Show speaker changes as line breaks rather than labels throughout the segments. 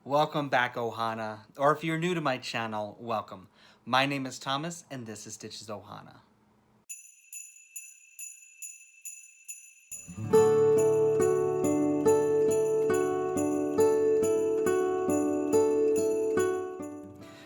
Welcome back, Ohana. Or if you're new to my channel, welcome. My name is Thomas, and this is StitchsOhana.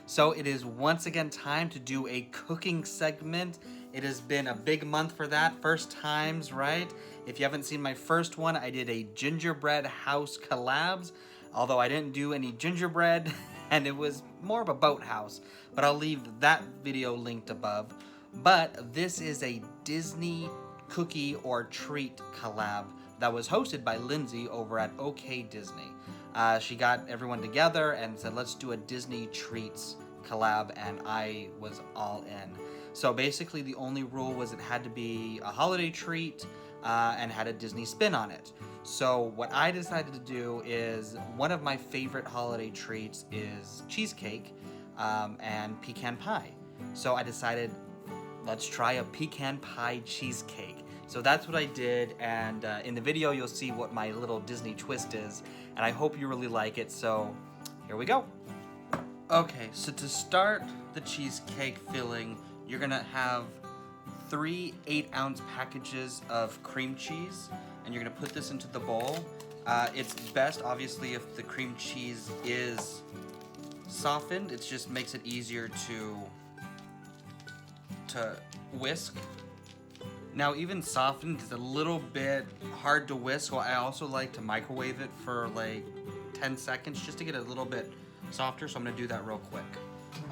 So it is once again time to do a cooking segment. It has been a big month for that. First times, right? If you haven't seen my first one, I did a gingerbread house collabs. Although I didn't do any gingerbread, and it was more of a boathouse. But I'll leave that video linked above. But this is a Disney cookie or treat collab that was hosted by Lindsay over at OK Disney. She got everyone together and said, let's do a Disney treats collab, and I was all in. So basically the only rule was it had to be a holiday treat and had a Disney spin on it. So what I decided to do is, one of my favorite holiday treats is cheesecake and pecan pie. So I decided, let's try a pecan pie cheesecake. So that's what I did, and in the video you'll see what my little Disney twist is, and I hope you really like it, so here we go. Okay, so to start the cheesecake filling, you're gonna have 3 8-ounce packages of cream cheese, and you're gonna put this into the bowl. It's best, obviously, if the cream cheese is softened. It just makes it easier to whisk. Now, even softened is a little bit hard to whisk, so I also like to microwave it for like 10 seconds just to get it a little bit softer, so I'm gonna do that real quick.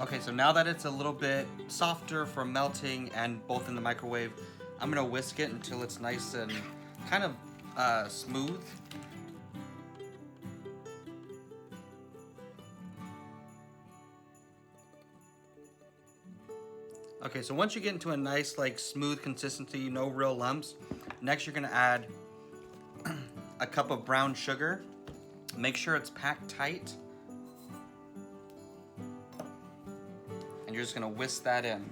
Okay, so now that it's a little bit softer for melting and both in the microwave, I'm gonna whisk it until it's nice and kind of smooth. Okay, so once you get into a nice, like, smooth consistency, no real lumps, next you're gonna add a cup of brown sugar. Make sure it's packed tight. And you're just gonna whisk that in.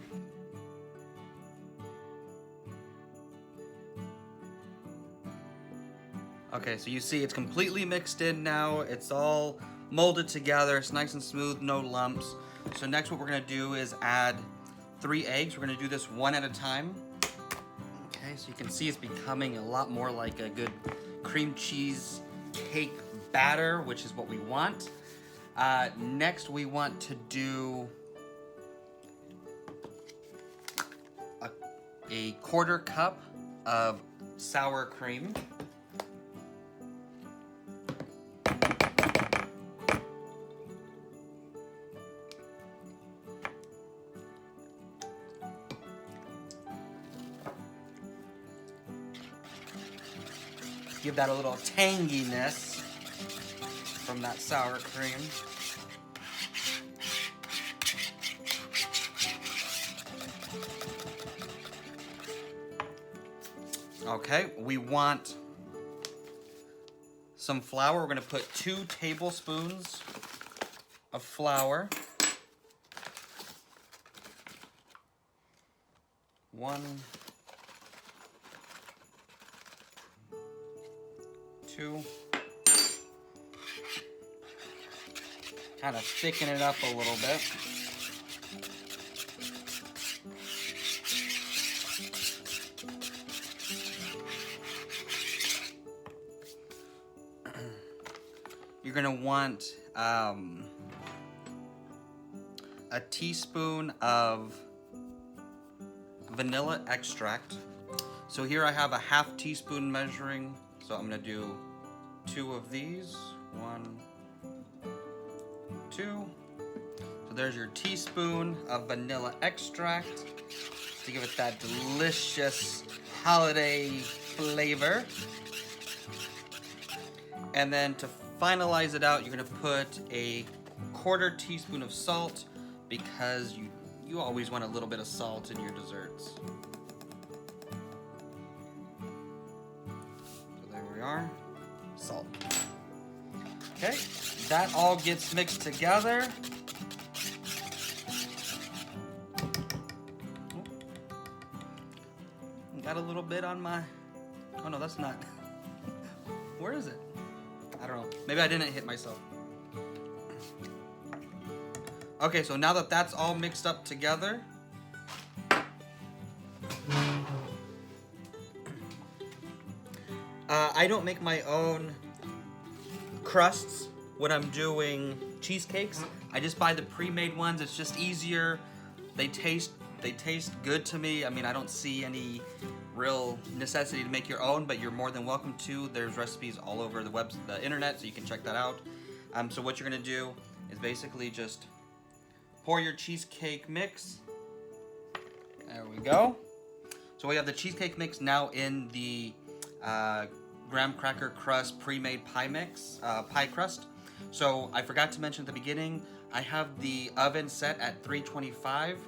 Okay, so you see it's completely mixed in now. It's all molded together. It's nice and smooth, no lumps. So next what we're gonna do is add 3 eggs. We're gonna do this one at a time. Okay, so you can see it's becoming a lot more like a good cream cheese cake batter, which is what we want. Next we want to do a 1/4 cup of sour cream. Give that a little tanginess from that sour cream. Okay, we want some flour. We're gonna put 2 tablespoons of flour. 1, 2. Kind of thicken it up a little bit. You're gonna want a teaspoon of vanilla extract. So here I have a 1/2 teaspoon measuring. So I'm gonna do 2 of these. 1, 2. So there's your teaspoon of vanilla extract to give it that delicious holiday flavor. And then to finalize it out, you're gonna put a 1/4 teaspoon of salt, because you always want a little bit of salt in your desserts. Salt. Okay, that all gets mixed together. Got a little bit on my, oh no, that's not, where is it? I don't know, maybe I didn't hit myself. Okay, so now that that's all mixed up together, I don't make my own crusts when I'm doing cheesecakes. I just buy the pre-made ones. It's just easier. They taste good to me. I mean, I don't see any real necessity to make your own, but you're more than welcome to. There's recipes all over the internet, so you can check that out. So what you're gonna do is basically just pour your cheesecake mix. There we go. So we have the cheesecake mix now in the graham cracker crust pre-made pie mix, pie crust. So I forgot to mention at the beginning, I have the oven set at 325.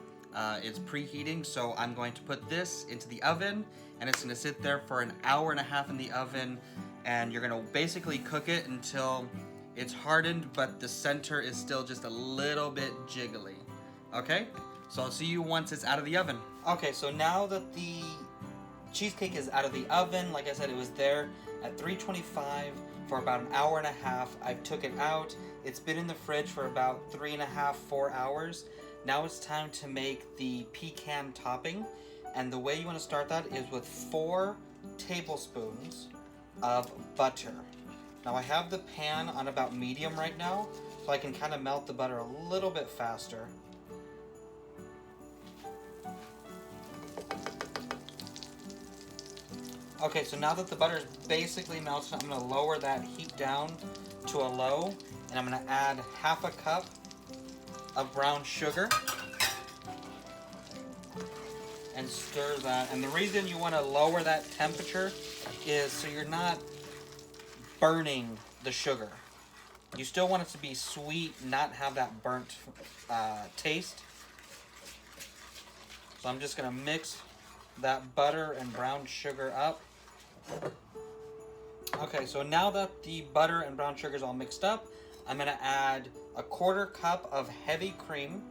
It's preheating, so I'm going to put this into the oven, and it's going to sit there for an hour and a half in the oven, and you're going to basically cook it until it's hardened, but the center is still just a little bit jiggly. Okay? So I'll see you once it's out of the oven. Okay, so now that the cheesecake is out of the oven, like I said, it was there at 325 for about an hour and a half. I took it out. It's been in the fridge for about 3.5, 4 hours. Now it's time to make the pecan topping. And the way you want to start that is with 4 tablespoons of butter. Now I have the pan on about medium right now, so I can kind of melt the butter a little bit faster. Okay, so now that the butter is basically melted, I'm going to lower that heat down to a low, and I'm going to add half a cup of brown sugar and stir that. And the reason you want to lower that temperature is so you're not burning the sugar. You still want it to be sweet, not have that burnt taste. So I'm just going to mix that butter and brown sugar up. Okay, so now that the butter and brown sugar is all mixed up, I'm going to add a 1/4 cup of heavy cream.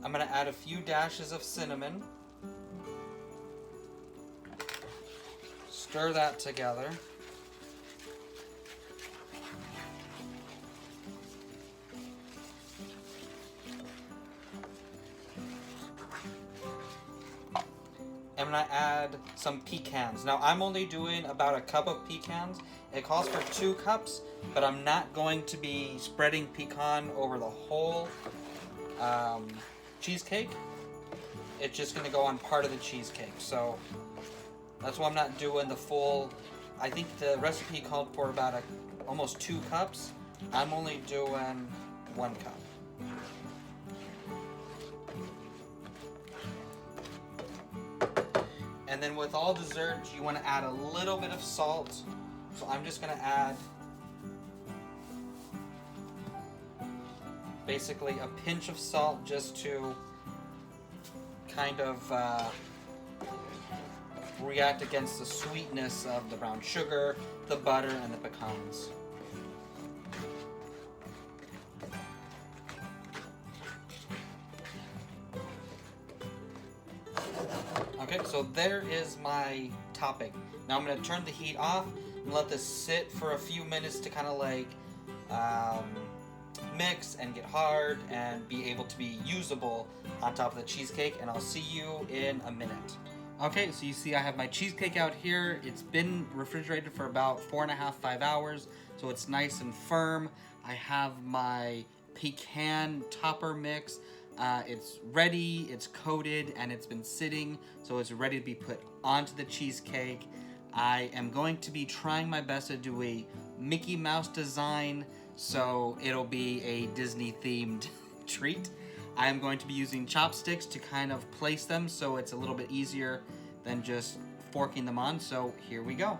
I'm going to add a few dashes of cinnamon. Stir that together. I'm going to add some pecans. Now I'm only doing about a cup of pecans. It calls for 2 cups, but I'm not going to be spreading pecan over the whole cheesecake. It's just going to go on part of the cheesecake. So that's why I'm not doing the full. I think the recipe called for about almost 2 cups. I'm only doing 1 cup. And then with all desserts, you want to add a little bit of salt. So I'm just going to add basically a pinch of salt just to kind of react against the sweetness of the brown sugar, the butter, and the pecans. Okay, so there is my topping. Now I'm going to turn the heat off and let this sit for a few minutes to kind of like mix and get hard and be able to be usable on top of the cheesecake, and I'll see you in a minute. Okay, so you see I have my cheesecake out here. It's been refrigerated for about 4.5, 5 hours, so it's nice and firm. I have my pecan topper mix. It's ready, it's coated, and it's been sitting, so it's ready to be put onto the cheesecake. I am going to be trying my best to do a Mickey Mouse design, so it'll be a Disney-themed treat. I am going to be using chopsticks to kind of place them, so it's a little bit easier than just forking them on, so here we go.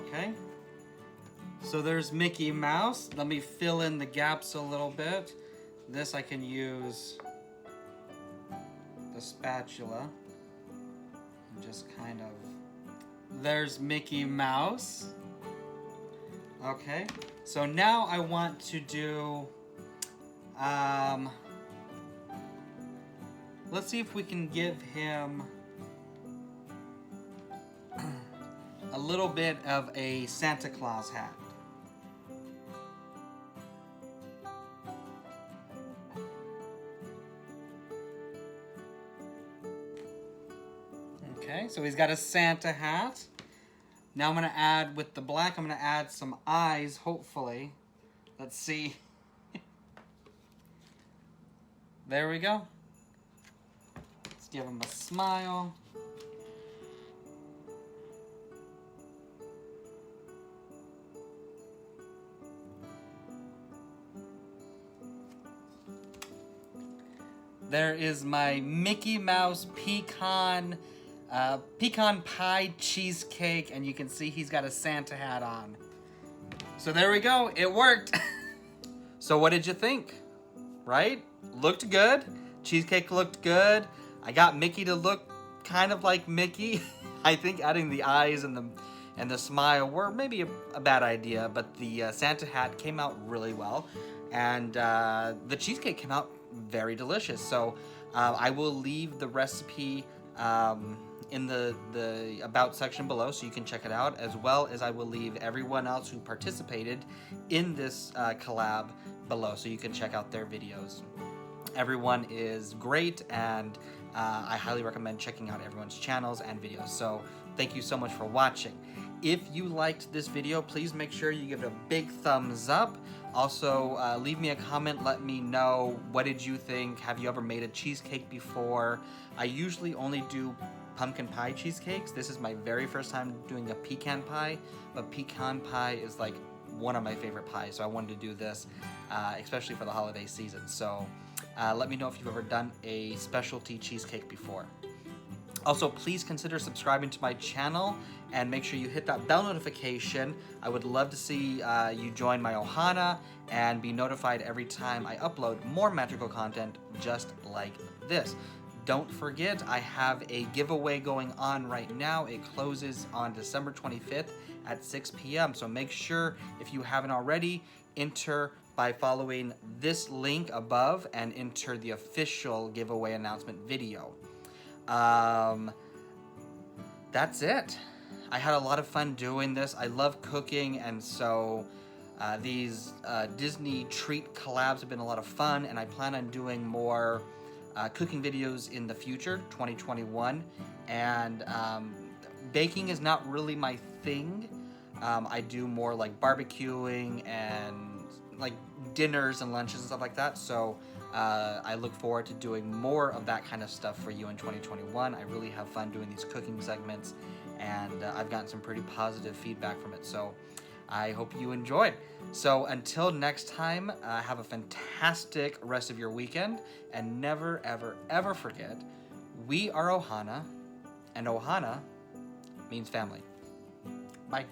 Okay, so there's Mickey Mouse. Let me fill in the gaps a little bit. This I can use the spatula and just kind of, there's Mickey Mouse. Okay, so now I want to do, let's see if we can give him a little bit of a Santa Claus hat. Okay, so he's got a Santa hat. Now I'm gonna add, with the black, I'm gonna add some eyes, hopefully. Let's see. There we go. Let's give him a smile. There is my Mickey Mouse pecan pie cheesecake, and you can see he's got a Santa hat on. So there we go, it worked. So what did you think? Right? Looked good. Cheesecake looked good. I got Mickey to look kind of like Mickey. I think adding the eyes and the smile were maybe a bad idea, but the Santa hat came out really well, and the cheesecake came out very delicious. So I will leave the recipe in the about section below, so you can check it out, as well as I will leave everyone else who participated in this collab below, so you can check out their videos. Everyone is great, and I highly recommend checking out everyone's channels and videos. So thank you so much for watching. If you liked this video, please make sure you give it a big thumbs up. Also, leave me a comment, let me know, what did you think? Have you ever made a cheesecake before? I usually only do pumpkin pie cheesecakes. This is my very first time doing a pecan pie, but pecan pie is like one of my favorite pies, so I wanted to do this, especially for the holiday season. So let me know if you've ever done a specialty cheesecake before. Also, please consider subscribing to my channel and make sure you hit that bell notification. I would love to see you join my Ohana and be notified every time I upload more magical content just like this. Don't forget, I have a giveaway going on right now. It closes on December 25th at 6 p.m. So make sure, if you haven't already, enter by following this link above and enter the official giveaway announcement video. That's it. I had a lot of fun doing this. I love cooking, and so these Disney treat collabs have been a lot of fun, and I plan on doing more cooking videos in the future, 2021, and baking is not really my thing. I do more like barbecuing and like dinners and lunches and stuff like that, so I look forward to doing more of that kind of stuff for you in 2021. I really have fun doing these cooking segments, and I've gotten some pretty positive feedback from it, so I hope you enjoyed. So until next time, have a fantastic rest of your weekend, and never, ever, ever forget, we are Ohana, and Ohana means family. Bye.